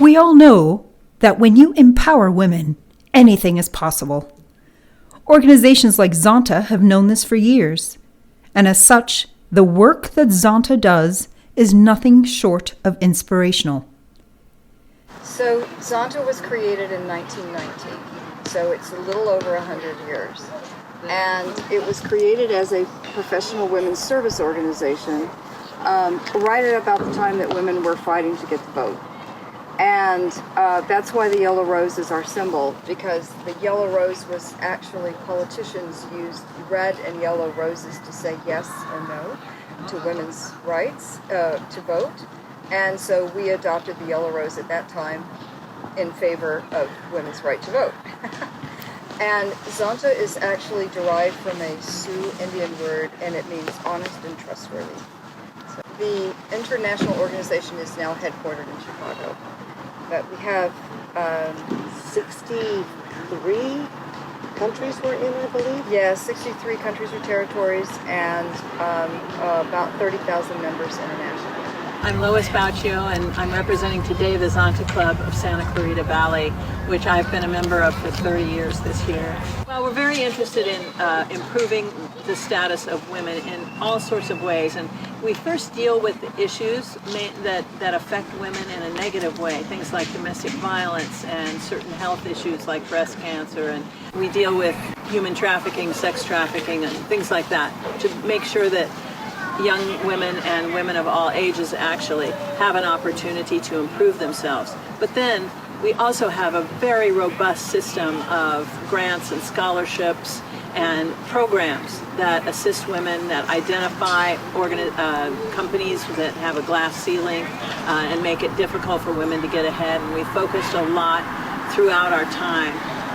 We all know that when you empower women, anything is possible. Organizations like Zonta have known this for years, and as such, the work that Zonta does is nothing short of inspirational. So Zonta was created in 1919, so it's a little over 100 years. And it was created as a professional women's service organization right at about the time that women were fighting to get the vote. And that's why the yellow rose is our symbol, because the yellow rose was actually, politicians used red and yellow roses to say yes or no to women's rights to vote. And so we adopted the yellow rose at that time in favor of women's right to vote. And Zonta is actually derived from a Sioux Indian word, and it means honest and trustworthy. So the international organization is now headquartered in Chicago. But we have 63 countries we're in, I believe? Yeah, 63 countries or territories, and about 30,000 members internationally. I'm Lois Baccio, and I'm representing today the Zonta Club of Santa Clarita Valley, which I've been a member of for 30 years this year. Well, we're very interested in improving the status of women in all sorts of ways, and we first deal with the issues that affect women in a negative way, things like domestic violence and certain health issues like breast cancer, and we deal with human trafficking, sex trafficking, and things like that to make sure that young women and women of all ages actually have an opportunity to improve themselves. But then we also have a very robust system of grants and scholarships and programs that assist women, that identify companies that have a glass ceiling and make it difficult for women to get ahead. And we focused a lot throughout our time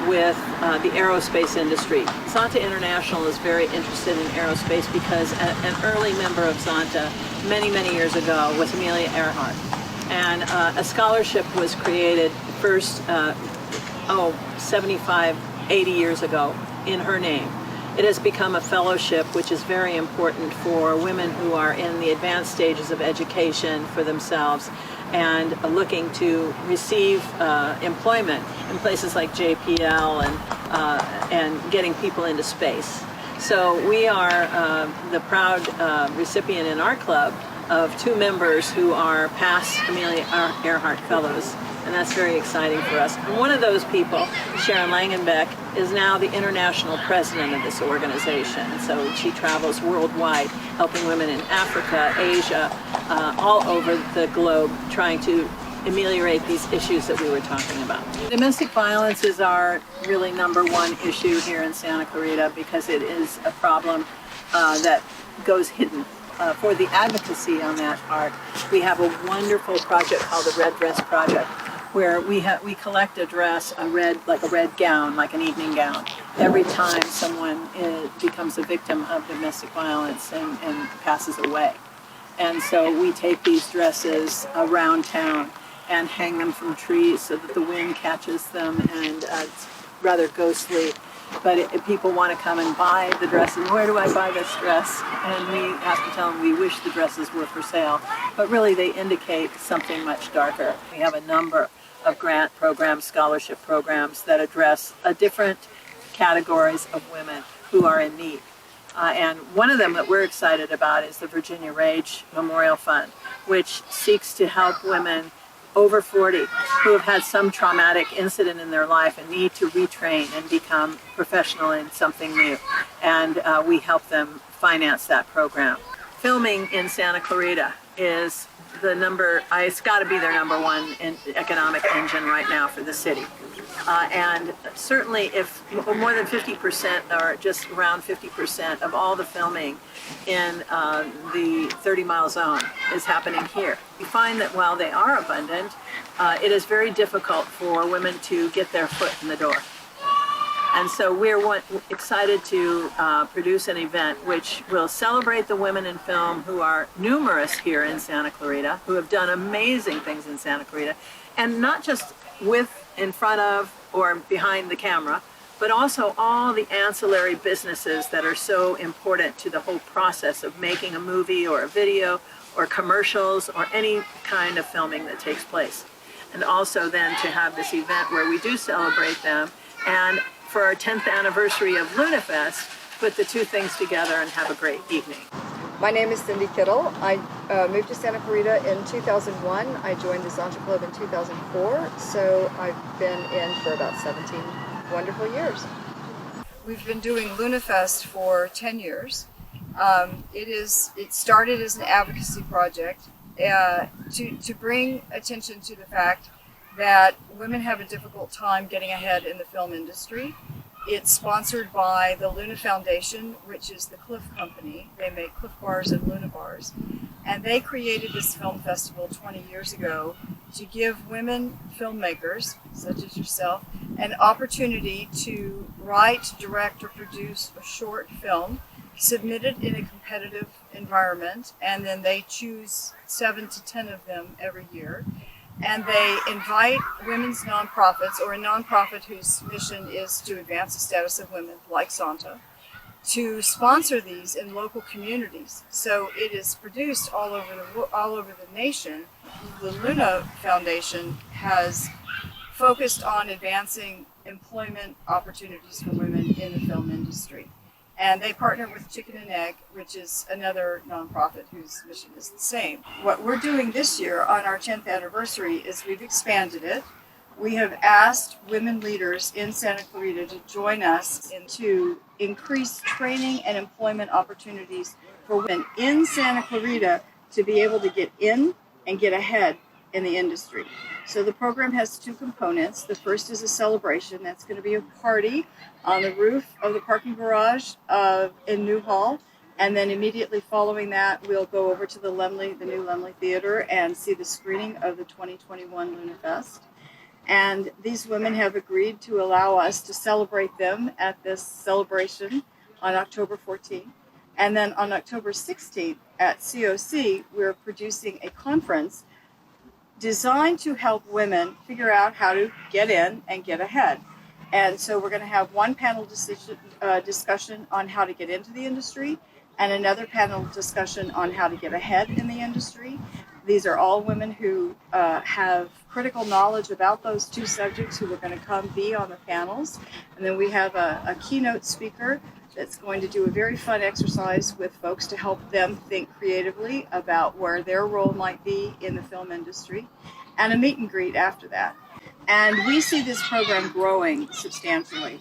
with the aerospace industry. Zonta International is very interested in aerospace because an early member of Zonta many, many years ago was Amelia Earhart. And a scholarship was created first, 75, 80 years ago in her name. It has become a fellowship which is very important for women who are in the advanced stages of education for themselves and looking to receive employment in places like JPL and getting people into space. So we are the proud recipient in our club of 2 members who are past Amelia Earhart Fellows, and that's very exciting for us. And one of those people, Sharon Langenbeck, is now the international president of this organization. So she travels worldwide, helping women in Africa, Asia, all over the globe, trying to ameliorate these issues that we were talking about. Domestic violence is our really #1 issue here in Santa Clarita because it is a problem that goes hidden. For the advocacy on that part, we have a wonderful project called the Red Dress Project, where we collect a dress, like a red gown, like an evening gown, every time someone becomes a victim of domestic violence and passes away. And so we take these dresses around town and hang them from trees so that the wind catches them, and it's rather ghostly. But people want to come and buy the dresses. Where do I buy this dress? And we have to tell them we wish the dresses were for sale. But really they indicate something much darker. We have a number of grant programs, scholarship programs that address different categories of women who are in need. And one of them that we're excited about is the Virginia Rage Memorial Fund, which seeks to help women over 40 who have had some traumatic incident in their life and need to retrain and become professional in something new. And we help them finance that program. Filming in Santa Clarita is it's got to be their #1 economic engine right now for the city. And certainly if more than 50% or just around 50% of all the filming in the 30-mile zone is happening here. We find that while they are abundant, it is very difficult for women to get their foot in the door. And so we're excited to produce an event which will celebrate the women in film who are numerous here in Santa Clarita, who have done amazing things in Santa Clarita, and not just in front of or behind the camera, but also all the ancillary businesses that are so important to the whole process of making a movie or a video or commercials or any kind of filming that takes place. and also then to have this event where we do celebrate them, and for our 10th anniversary of LunaFest, put the two things together and have a great evening. My name is Cindy Kittle. I moved to Santa Clarita in 2001. I joined the Zonta Club in 2004, so I've been in for about 17 wonderful years. We've been doing LunaFest for 10 years. It started as an advocacy project to bring attention to the fact that women have a difficult time getting ahead in the film industry. It's sponsored by the Luna Foundation, which is the Cliff Company. They make Cliff Bars and Luna Bars. And they created this film festival 20 years ago to give women filmmakers, such as yourself, an opportunity to write, direct, or produce a short film, submit it in a competitive environment, and then they choose 7 to 10 of them every year. And they invite women's nonprofits, or a nonprofit whose mission is to advance the status of women, like Zonta, to sponsor these in local communities. So it is produced all over the nation. The Luna Foundation has focused on advancing employment opportunities for women in the film industry. And they partner with Chicken and Egg, which is another nonprofit whose mission is the same. What we're doing this year on our 10th anniversary is we've expanded it. We have asked women leaders in Santa Clarita to join us to increase training and employment opportunities for women in Santa Clarita to be able to get in and get ahead in the industry. So the program has two components. The first is a celebration. That's going to be a party on the roof of the parking garage in Newhall. And then immediately following that, we'll go over to the new Lemley Theater and see the screening of the 2021 LunaFest. And these women have agreed to allow us to celebrate them at this celebration on October 14th. And then on October 16th at COC, we're producing a conference designed to help women figure out how to get in and get ahead. And so we're going to have one panel discussion on how to get into the industry and another panel discussion on how to get ahead in the industry. These are all women who have critical knowledge about those two subjects who are going to come be on the panels. And then we have a keynote speaker that's going to do a very fun exercise with folks to help them think creatively about where their role might be in the film industry, and a meet and greet after that. And we see this program growing substantially.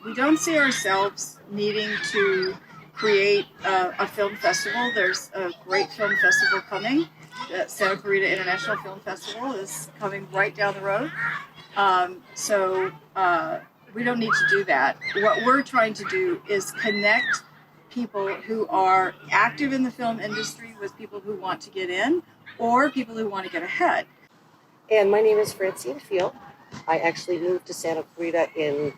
We don't see ourselves needing to create a film festival. There's a great film festival coming. The Santa Clarita International Film Festival is coming right down the road. We don't need to do that. What we're trying to do is connect people who are active in the film industry with people who want to get in or people who want to get ahead. And my name is Francine Field. I actually moved to Santa Clarita in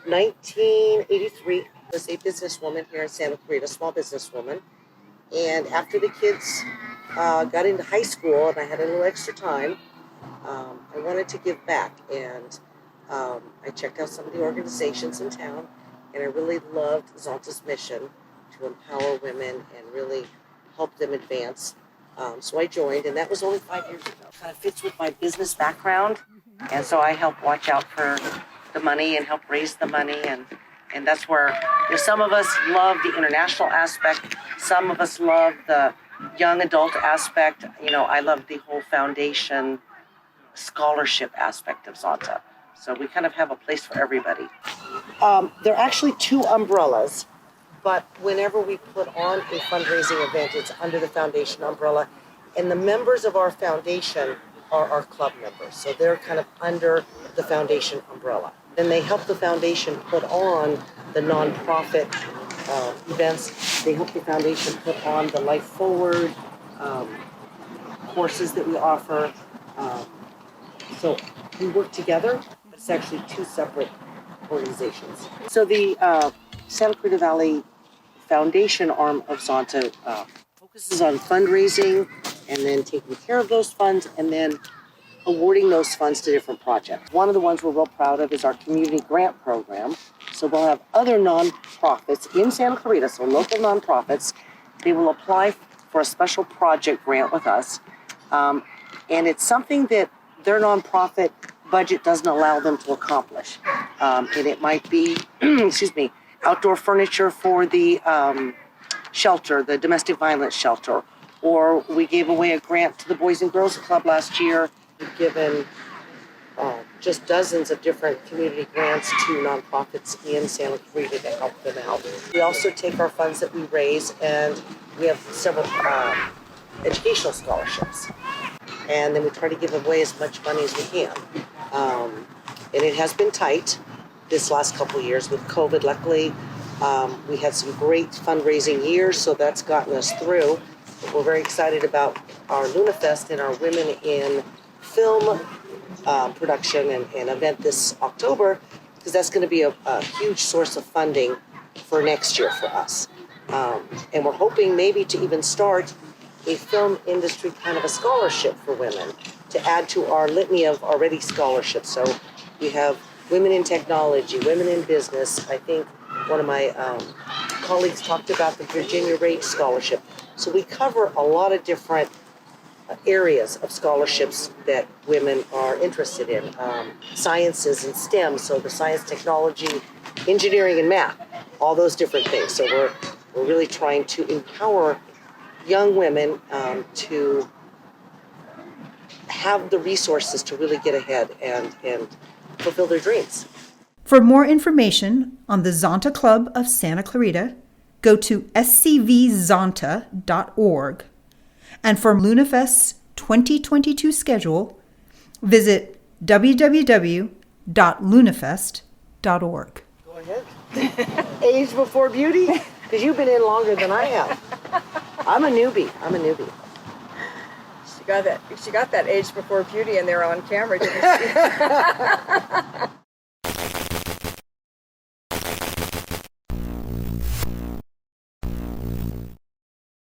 1983. I was a businesswoman here in Santa Clarita, small businesswoman. And after the kids got into high school and I had a little extra time, I wanted to give back. And I checked out some of the organizations in town, and I really loved Zonta's mission to empower women and really help them advance. So I joined, and that was only 5 years ago. Kind of fits with my business background, and so I help watch out for the money and help raise the money, and that's where some of us love the international aspect, some of us love the young adult aspect. I love the whole foundation scholarship aspect of Zonta. So we kind of have a place for everybody. There are actually two umbrellas, but whenever we put on a fundraising event, it's under the foundation umbrella. And the members of our foundation are our club members. So they're kind of under the foundation umbrella. Then they help the foundation put on the nonprofit events. They help the foundation put on the Life Forward courses that we offer. So we work together. It's actually two separate organizations. So the Santa Clarita Valley Foundation arm of Zonta focuses on fundraising and then taking care of those funds and then awarding those funds to different projects. One of the ones we're real proud of is our community grant program. So we'll have other nonprofits in Santa Clarita, so local nonprofits, they will apply for a special project grant with us. And it's something that their nonprofit budget doesn't allow them to accomplish. And it might be, excuse me, outdoor furniture for the shelter, the domestic violence shelter. Or we gave away a grant to the Boys and Girls Club last year. We've given just dozens of different community grants to nonprofits in Santa Clarita to help them out. We also take our funds that we raise, and we have several educational scholarships. And then we try to give away as much money as we can. And it has been tight this last couple of years with COVID. Luckily, we had some great fundraising years, so that's gotten us through. But we're very excited about our LunaFest and our Women in Film production and event this October, because that's going to be a huge source of funding for next year for us. And we're hoping maybe to even start a film industry kind of a scholarship for women to add to our litany of already scholarships. So we have women in technology, women in business. I think one of my colleagues talked about the Virginia Rate Scholarship. So we cover a lot of different areas of scholarships that women are interested in. Sciences and STEM, so the science, technology, engineering, and math, all those different things. So we're really trying to empower young women to have the resources to really get ahead and fulfill their dreams. For more information on the Zonta Club of Santa Clarita, go to scvzonta.org. And for LunaFest's 2022 schedule, visit www.lunafest.org. Go ahead. Age before beauty? Because you've been in longer than I have. I'm a newbie. She got that age before beauty, and they're on camera. Didn't she?